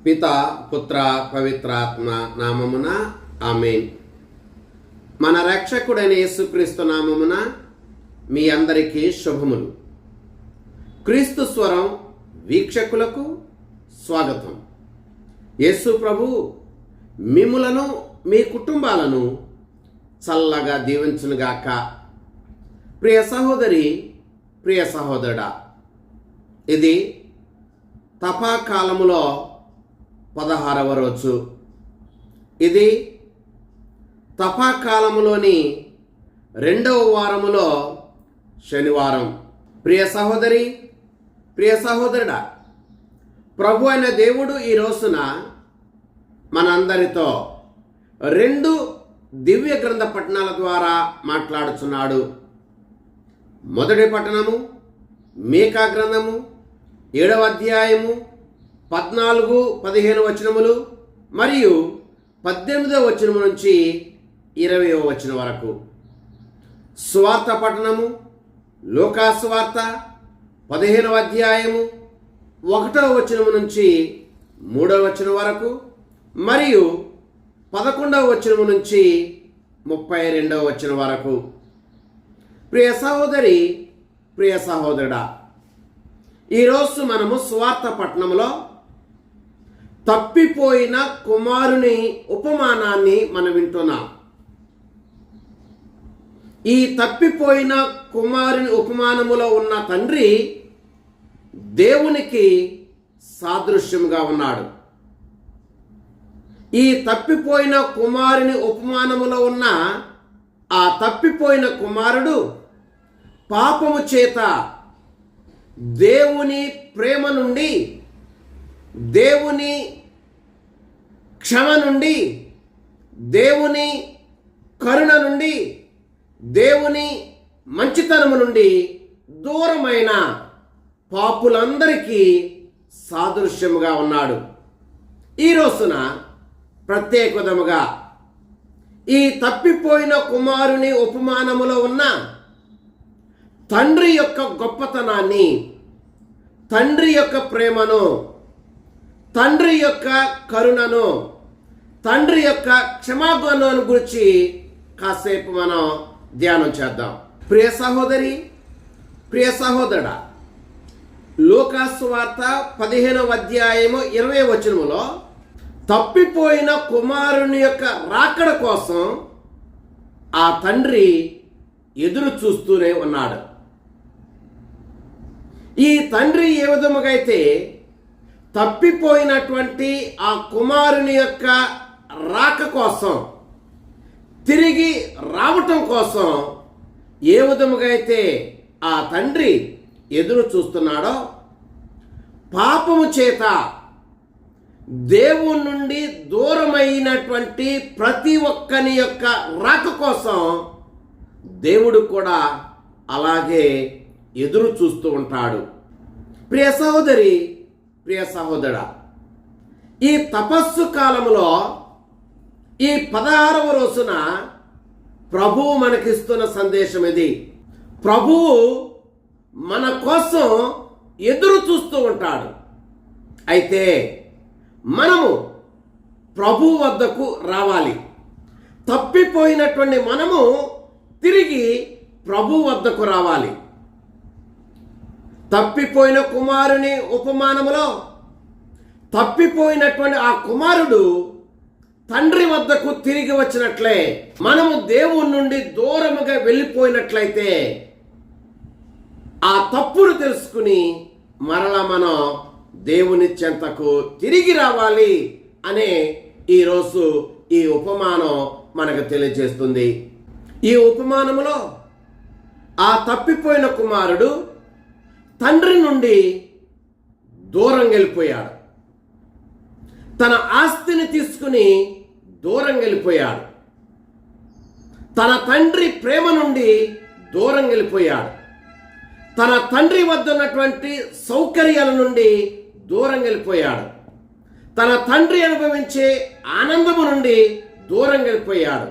పిత పుత్ర పవిత్రాత్మ నామమున ఆమేన్. మన రక్షకుడైన యేసుక్రీస్తు నామమున మీ అందరికీ శుభములు. క్రీస్తు స్వరం వీక్షకులకు స్వాగతం. యేసు ప్రభు మిమ్ములను మీ కుటుంబాలను చల్లగా దీవించునుగాక. ప్రియ సహోదరి, ప్రియ సహోదరుడా, ఇది తపాకాలములో 16వ రోజు. ఇది తపాకాలములోని 2వ వారములో శనివారం. ప్రియ సహోదరి, ప్రియ సహోదరుడా, ప్రభు అయిన దేవుడు ఈ రోజున మనందరితో 2 దివ్య గ్రంథ పట్టణాల ద్వారా మాట్లాడుచున్నాడు. మొదటి పట్టణము మీకా గ్రంథము 7వ అధ్యాయము 14-15 వచనములు మరియు 18వ వచనం నుంచి 20వ వచనం వరకు. స్వార్థ పట్టణము లూకా స్వార్థ 15వ అధ్యాయము 1వ వచనం నుంచి 3వ వచనం వరకు మరియు 11వ వచనం నుంచి 32వ వచనం వరకు. ప్రియ సహోదరి, ప్రియ సహోదరుడా, ఈరోజు మనము స్వార్థ పట్టణంలో తప్పిపోయిన కుమారుని ఉపమానాన్ని మనం వింటున్నాం. ఈ తప్పిపోయిన కుమారుని ఉపమానములో ఉన్న తండ్రి దేవునికి సాదృశ్యముగా ఉన్నాడు. ఈ తప్పిపోయిన కుమారుని ఉపమానములో ఉన్న ఆ తప్పిపోయిన కుమారుడు పాపము చేత దేవుని ప్రేమ నుండి, దేవుని క్షమ నుండి, దేవుని కరుణ నుండి, దేవుని మంచితనము నుండి దూరమైన పాపులందరికీ సాదృశ్యముగా ఉన్నాడు. ఈ రోజున ప్రత్యేక విధముగా ఈ తప్పిపోయిన కుమారుని ఉపమానములో ఉన్న తండ్రి యొక్క గొప్పతనాన్ని, తండ్రి యొక్క ప్రేమను, తండ్రి యొక్క కరుణను, తండ్రి యొక్క క్షమాగుణాన్ని గురించి కాసేపు మనం ధ్యానం చేద్దాం. ప్రియ సహోదరి, ప్రియ సహోదరుడా, లూకా సువార్త 15వ అధ్యాయము 20వ వచనములో తప్పిపోయిన కుమారుని యొక్క రాకడ కోసం ఆ తండ్రి ఎదురు చూస్తూనే ఉన్నాడు. ఈ తండ్రి ఏ విధముగా అయితే తప్పిపోయినటువంటి ఆ కుమారుని యొక్క రాక కోసం, తిరిగి రావటం కోసం ఏ విధముగా అయితే ఆ తండ్రి ఎదురు చూస్తున్నాడో, పాపము చేత దేవుని నుండి దూరమైనటువంటి ప్రతి ఒక్కని యొక్క రాక కోసం దేవుడు కూడా అలాగే ఎదురు చూస్తూ ఉంటాడు. ప్రియ సహోదరి, ప్రియ సహోదరుడా, ఈ తపస్సు కాలంలో ఈ 16వ రోజున ప్రభువు మనకిస్తున్న సందేశం ఇది. ప్రభువు మన కోసం ఎదురు చూస్తూ ఉంటాడు. అయితే మనము ప్రభువు వద్దకు రావాలి. తప్పిపోయినటువంటి మనము తిరిగి ప్రభు వద్దకు రావాలి. తప్పిపోయిన కుమారుని ఉపమానములో తప్పిపోయినటువంటి ఆ కుమారుడు తండ్రి వద్దకు తిరిగి వచ్చినట్లే, మనము దేవుని నుండి దూరముగా వెళ్ళిపోయినట్లయితే ఆ తప్పును తెలుసుకుని మరలా మనం దేవుని చెంతకు తిరిగి రావాలి అనే ఈరోజు ఈ ఉపమానం మనకు తెలియజేస్తుంది. ఈ ఉపమానములో ఆ తప్పిపోయిన కుమారుడు తండ్రి నుండి దూరం వెళ్ళిపోయాడు. తన ఆస్తిని తీసుకుని దూరం వెళ్ళిపోయాడు. తన తండ్రి ప్రేమ నుండి దూరం వెళ్ళిపోయాడు. తన తండ్రి వద్ద ఉన్నటువంటి సౌకర్యాల నుండి దూరం వెళ్ళిపోయాడు. తన తండ్రి అనుభవించే ఆనందము నుండి దూరం వెళ్ళిపోయాడు.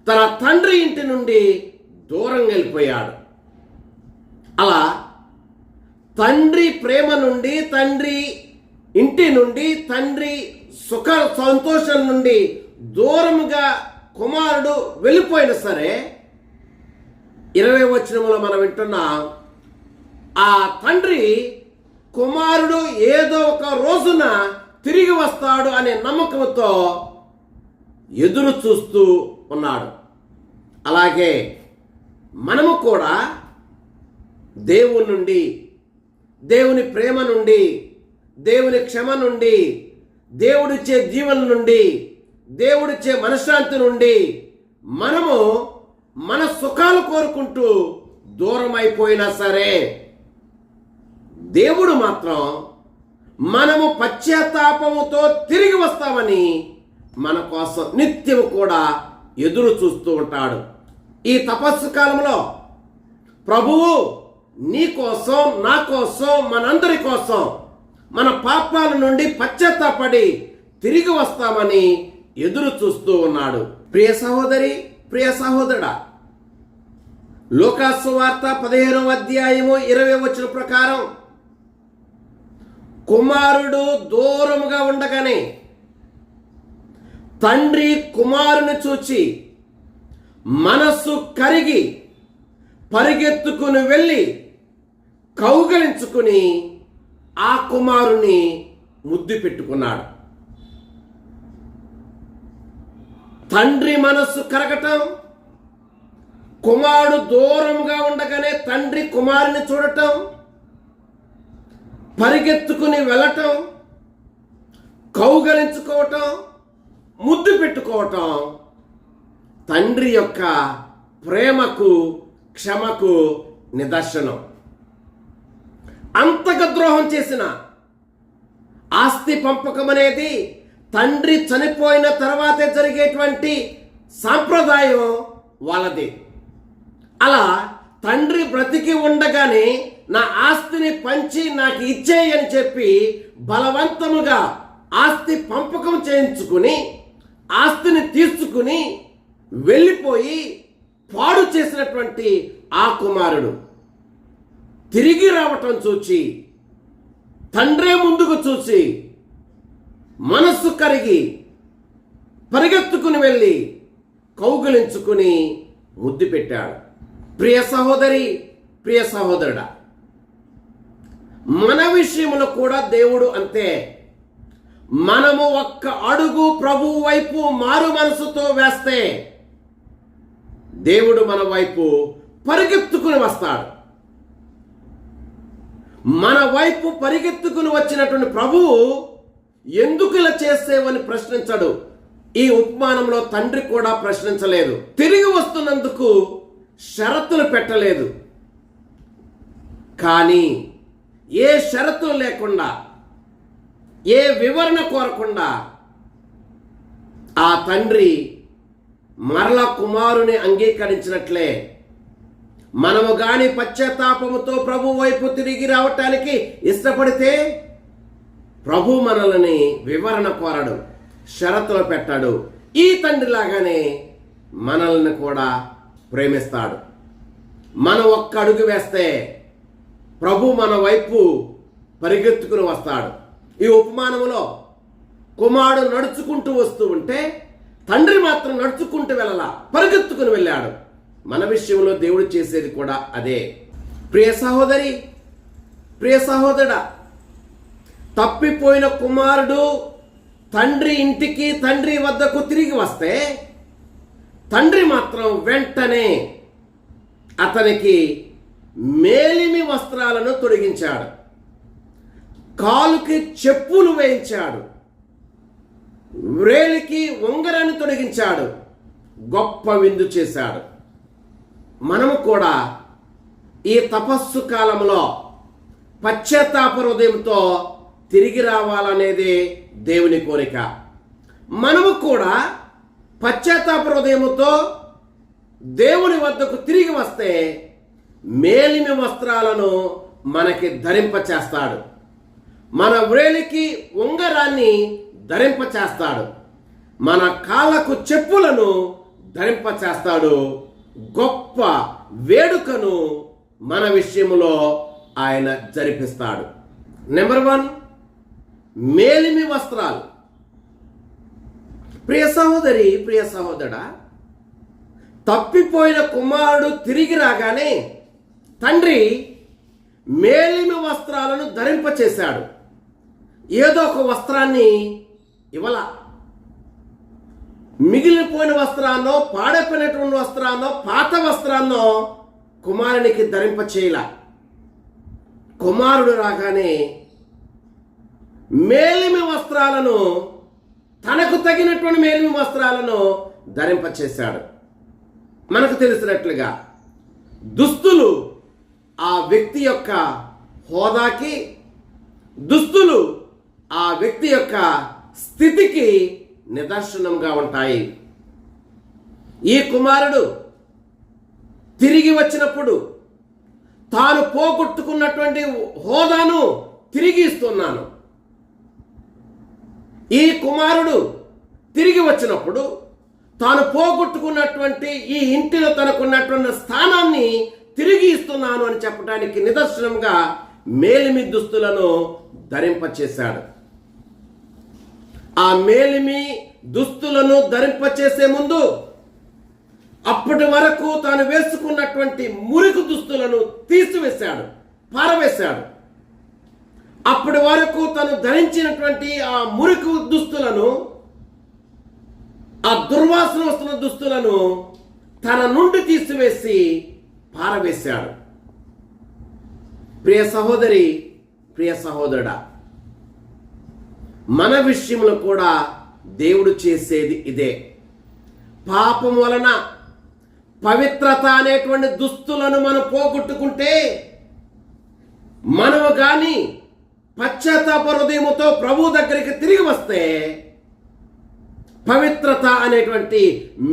తన తండ్రి ఇంటి నుండి దూరం వెళ్ళిపోయాడు. అలా తండ్రి ప్రేమ నుండి, తండ్రి ఇంటి నుండి, తండ్రి సుఖ సంతోషం నుండి దూరముగా కుమారుడు వెళ్ళిపోయినా సరే 20వ వచనంలో మనం వింటున్నాం, ఆ తండ్రి కుమారుడు ఏదో ఒక రోజున తిరిగి వస్తాడు అనే నమ్మకంతో ఎదురు చూస్తూ ఉన్నాడు. అలాగే మనము కూడా దేవుని నుండి, దేవుని ప్రేమ నుండి, దేవుని క్షమ నుండి, దేవుడిచ్చే జీవన నుండి, దేవుడిచ్చే మనశ్శాంతి నుండి మనము మన సుఖాలు కోరుకుంటూ దూరం అయిపోయినా సరే, దేవుడు మాత్రం మనము పశ్చాత్తాపముతో తిరిగి వస్తామని మన కోసం నిత్యం కూడా ఎదురు చూస్తూ ఉంటాడు. ఈ తపస్సు కాలంలో ప్రభువు నీ కోసం, నా కోసం, మనందరి కోసం మన పాపాల నుండి పశ్చాత్తాపడి తిరిగి వస్తామని ఎదురు చూస్తూ ఉన్నాడు. ప్రియ సహోదరి, ప్రియ సహోదరుడా, లూకా సువార్త 15వ అధ్యాయము 20వ వచనం ప్రకారం కుమారుడు దూరముగా ఉండగానే తండ్రి కుమారుని చూచి మనస్సు కరిగి పరిగెత్తుకుని వెళ్ళి కౌగలించుకుని ఆ కుమారుని ముద్దు పెట్టుకున్నాడు. తండ్రి మనస్సు కరగటం, కుమారుడు దూరంగా ఉండగానే తండ్రి కుమారుని చూడటం, పరిగెత్తుకుని వెళ్ళటం, కౌగలించుకోవటం, ముద్దు పెట్టుకోవటం తండ్రి యొక్క ప్రేమకు, క్షమకు నిదర్శనం. అంతగా ద్రోహం చేసిన ఆస్తి పంపకం అనేది తండ్రి చనిపోయిన తర్వాతే జరిగేటువంటి సాంప్రదాయం వాళ్ళది. అలా తండ్రి బ్రతికి ఉండగానే నా ఆస్తిని పంచి నాకు ఇచ్చేయని చెప్పి బలవంతముగా ఆస్తి పంపకం చేయించుకుని ఆస్తిని తీసుకుని వెళ్ళిపోయి పాడు చేసినటువంటి ఆ కుమారుడు తిరిగి రావటం చూచి, తండ్రే ముందుకు చూసి మనస్సు కరిగి పరిగెత్తుకుని వెళ్ళి కౌగిలించుకుని ముద్దు పెట్టాడు. ప్రియ సహోదరి, ప్రియ సహోదరుడా, మన విషయంలో కూడా దేవుడు అంతే. మనము ఒక్క అడుగు ప్రభువు వైపు మారు మనసుతో వేస్తే దేవుడు మన వైపు పరిగెత్తుకుని వస్తాడు. మన వైపు పరిగెత్తుకుని వచ్చినటువంటి ప్రభువు ఎందుకు ఇలా చేసేవని ప్రశ్నించడు. ఈ ఉపమానంలో తండ్రి కూడా ప్రశ్నించలేదు. తిరిగి వస్తున్నందుకు షరతులు పెట్టలేదు. కానీ ఏ షరతులు లేకుండా, ఏ వివరణ కోరకుండా ఆ తండ్రి మరల కుమారుని అంగీకరించినట్లే మనము గాని పశ్చాత్తాపముతో ప్రభు వైపు తిరిగి రావటానికి ఇష్టపడితే ప్రభు మనల్ని వివరణ కోరడు, షరతులు పెట్టాడు. ఈ తండ్రి లాగానే మనల్ని కూడా ప్రేమిస్తాడు. మనం ఒక్క అడుగు వేస్తే ప్రభు మన వైపు పరిగెత్తుకుని వస్తాడు. ఈ ఉపమానంలో కుమారుడు నడుచుకుంటూ వస్తూ ఉంటే తండ్రి మాత్రం నడుచుకుంటూ వెళ్ళలా, పరిగెత్తుకుని వెళ్ళాడు. మన విషయంలో దేవుడు చేసేది కూడా అదే. ప్రియ సహోదరి, ప్రియ సహోదరుడా, తప్పిపోయిన కుమారుడు తండ్రి ఇంటికి, తండ్రి వద్దకు తిరిగి వస్తే తండ్రి మాత్రం వెంటనే అతనికి మేలిమి వస్త్రాలను తొడిగించాడు, కాలుకి చెప్పులు వేయించాడు, వ్రేలికి ఉంగరాన్ని తొడిగించాడు, గొప్ప విందు చేశాడు. మనము కూడా ఈ తపస్సు కాలంలో పశ్చాత్తాప హృదయంతో తిరిగి రావాలనేది దేవుని కోరిక. మనము కూడా పశ్చాత్తాప హృదయముతో దేవుని వద్దకు తిరిగి వస్తే మేలిమి వస్త్రాలను మనకి ధరింపచేస్తాడు, మన వ్రేలికి ఉంగరాన్ని ధరింపచేస్తాడు, మన కాళ్ళకు చెప్పులను ధరింపచేస్తాడు. గొప్ప వేడుకను మన విషయంలో ఆయన జరిపిస్తాడు. నెంబర్ 1, మేలిమి వస్త్రాలు. ప్రియ సహోదరి, ప్రియ సహోదరా, తప్పిపోయిన కుమారుడు తిరిగి రాగానే తండ్రి మేలిమి వస్త్రాలను ధరింపచేశాడు. ఏదో ఒక వస్త్రాన్ని ఇవ్వాల. మిగిలిపోయిన వస్త్రాన్నో, పాడైపోయినటువంటి వస్త్రాన్నో, పాత వస్త్రాన్నో కుమారునికి ధరింపచేయాల. కుమారుడు రాగానే మేలిమి వస్త్రాలను, తనకు తగినటువంటి మేలిమి వస్త్రాలను ధరింపచేశాడు. మనకు తెలిసినట్లుగా దుస్తులు ఆ వ్యక్తి యొక్క హోదాకి, దుస్తులు ఆ వ్యక్తి యొక్క స్థితికి నిదర్శనంగా ఉంటాయి. ఈ కుమారుడు తిరిగి వచ్చినప్పుడు తాను పోగొట్టుకున్నటువంటి హోదాను తిరిగి ఇస్తున్నాను. ఈ కుమారుడు తిరిగి వచ్చినప్పుడు తాను పోగొట్టుకున్నటువంటి ఈ ఇంటిలో తనకున్నటువంటి స్థానాన్ని తిరిగి ఇస్తున్నాను అని చెప్పడానికి నిదర్శనంగా మేలిమి దుస్తులను ధరింపచేశాడు. ఆ మేలిమి దుస్తులను ధరింపచేసే ముందు అప్పటి వరకు తాను వేసుకున్నటువంటి మురికి దుస్తులను తీసివేశాడు, పారవేశాడు. అప్పటి వరకు తను ధరించినటువంటి ఆ మురికి దుస్తులను, ఆ దుర్వాసన వస్తున్న దుస్తులను తన నుండి తీసివేసి పారవేశాడు. ప్రియ సహోదరి, ప్రియ సహోదరుడా, మన విషయంలో కూడా దేవుడు చేసేది ఇదే. పాపం వలన పవిత్రత అనేటువంటి దుస్తులను మనం పోగొట్టుకుంటే, మనము కానీ పశ్చాత్తాప హృదయముతో ప్రభు దగ్గరికి తిరిగి వస్తే పవిత్రత అనేటువంటి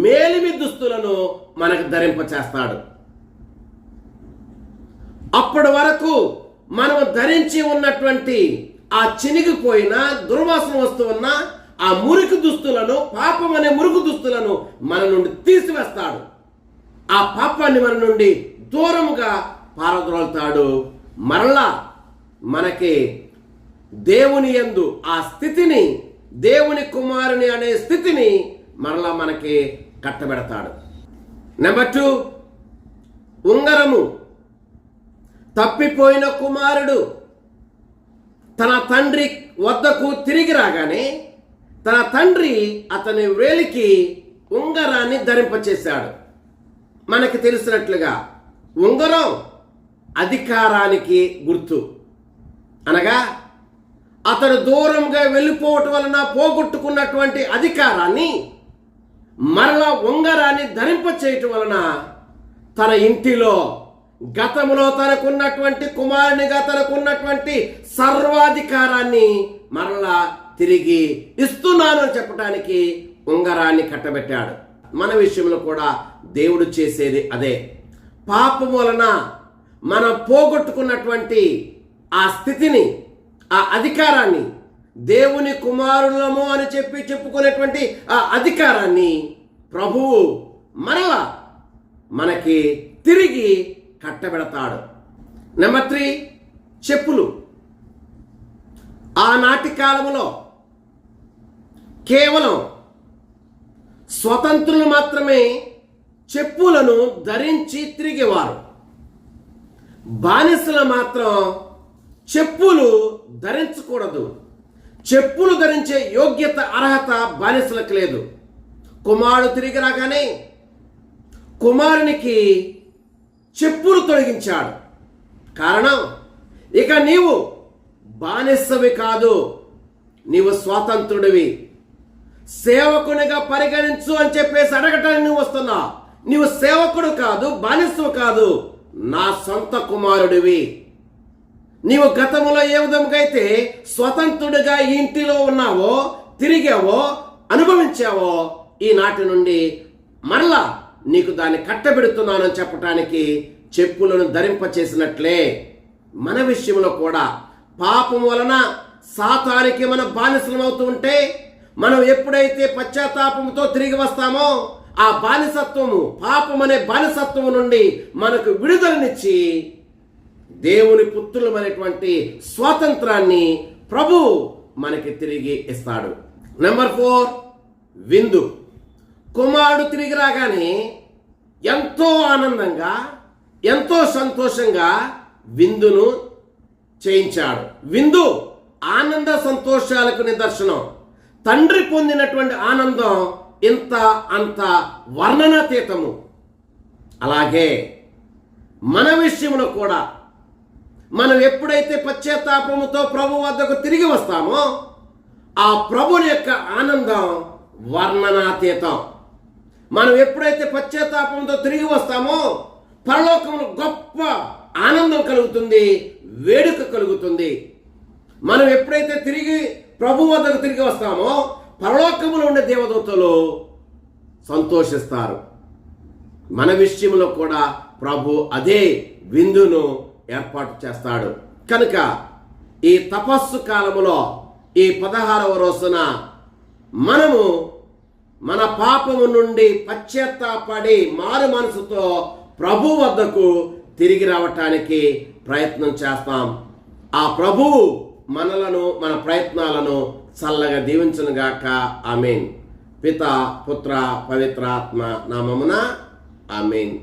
మేలిమి దుస్తులను మనకు ధరింపచేస్తాడు. అప్పటి వరకు మనం ధరించి ఉన్నటువంటి ఆ చినిగిపోయిన దుర్వాసన వస్తున్న ఆ మురికి దుస్తులను, పాపం అనే మురికి దుస్తులను మన నుండి తీసివేస్తాడు. ఆ పాపాన్ని మన నుండి దూరముగా పారద్రోలుతాడు. మరలా మనకి దేవుని యందు ఆ స్థితిని, దేవుని కుమారుని అనే స్థితిని మరలా మనకి కట్టబెడతాడు. నెంబర్ 2, ఉంగరము. తప్పిపోయిన కుమారుడు తన తండ్రి వద్దకు తిరిగి రాగానే తన తండ్రి అతని వేలికి ఉంగరాన్ని ధరింపచేశాడు. మనకి తెలిసినట్లుగా ఉంగరం అధికారానికి గుర్తు. అనగా అతడు దూరంగా వెళ్ళిపోవటం వలన పోగొట్టుకున్నటువంటి అధికారాన్ని మరలా ఉంగరాన్ని ధరింపచేయటం వలన తన ఇంటిలో గతంలో తనకున్నటువంటి కుమారునిగా తనకున్నటువంటి సర్వాధికారాన్ని మరలా తిరిగి ఇస్తున్నాను అని చెప్పడానికి ఉంగరాన్ని కట్టబెట్టాడు. మన విషయంలో కూడా దేవుడు చేసేది అదే. పాపం వలన మనం పోగొట్టుకున్నటువంటి ఆ స్థితిని, ఆ అధికారాన్ని, దేవుని కుమారులము అని చెప్పుకునేటువంటి ఆ అధికారాన్ని ప్రభువు మరలా మనకి తిరిగి కట్టబెడతాడు. నెంబర్ 3, చెప్పులు. ఆనాటి కాలంలో కేవలం స్వతంత్రులు మాత్రమే చెప్పులను ధరించి తిరిగేవారు. బానిసలు మాత్రం చెప్పులు ధరించకూడదు. చెప్పులు ధరించే యోగ్యత, అర్హత బానిసలకు లేదు. కుమారుడు తిరిగి రాగానే కుమారునికి చెప్పులు తొలగించాడు. కారణం, ఇక నీవు బానిసవి కాదు, నీవు స్వాతంత్రుడివి. సేవకునిగా పరిగణించు అని చెప్పేసి అడగటానికి నువ్వు వస్తున్నావు. నీవు సేవకుడు కాదు, బానిసవు కాదు, నా సొంత కుమారుడివి. నీవు గతంలో ఏ విధంగా అయితే స్వతంత్రుడిగా ఈ ఇంటిలో ఉన్నావో, తిరిగావో, అనుభవించావో, ఈనాటి నుండి మరలా నీకు దాన్ని కట్టబెడుతున్నానని చెప్పటానికి చెప్పులను ధరింపచేసినట్లే మన విషయంలో కూడా పాపం వలన సాతానికి మన బానిసలమవుతూ ఉంటే, మనం ఎప్పుడైతే పశ్చాత్తాపంతో తిరిగి వస్తామో ఆ బానిసత్వము, పాపం అనే బానిసత్వము నుండి మనకు విడుదలనిచ్చి దేవుని పుత్రులమైనటువంటి స్వాతంత్రాన్ని ప్రభు మనకి తిరిగి ఇస్తాడు. నెంబర్ 4, విందు. కుమారుడు తిరిగి రాగానే ఎంతో ఆనందంగా, ఎంతో సంతోషంగా విందును చేయించాడు. విందు ఆనంద సంతోషాలకు నిదర్శనం. తండ్రి పొందినటువంటి ఆనందం ఇంత అంత వర్ణనాతీతము. అలాగే మన విషయంలో కూడా మనం ఎప్పుడైతే పశ్చాత్తాపముతో ప్రభు వద్దకు తిరిగి వస్తామో ఆ ప్రభుని యొక్క ఆనందం వర్ణనాతీతం. మనం ఎప్పుడైతే పశ్చాత్తాపంతో తిరిగి వస్తామో పరలోకంలో గొప్ప ఆనందం కలుగుతుంది, వేడుక కలుగుతుంది. మనం ఎప్పుడైతే తిరిగి ప్రభు వద్దకు తిరిగి వస్తామో పరలోకములో ఉండే దేవదూతలు సంతోషిస్తారు. మన విషయంలో కూడా ప్రభు అదే విందును ఏర్పాటు చేస్తాడు. కనుక ఈ తపస్సు కాలములో ఈ 16వ రోజున మనము మన పాపము నుండి పశ్చాత్తాపడి మారు మనసుతో ప్రభు వద్దకు తిరిగి రావటానికి ప్రయత్నం చేస్తాం. ఆ ప్రభువు మనలను, మన ప్రయత్నాలను చల్లగా దీవించునుగాక. ఆమేన్. పిత, పుత్ర, పవిత్రాత్మ నామమున ఆమేన్.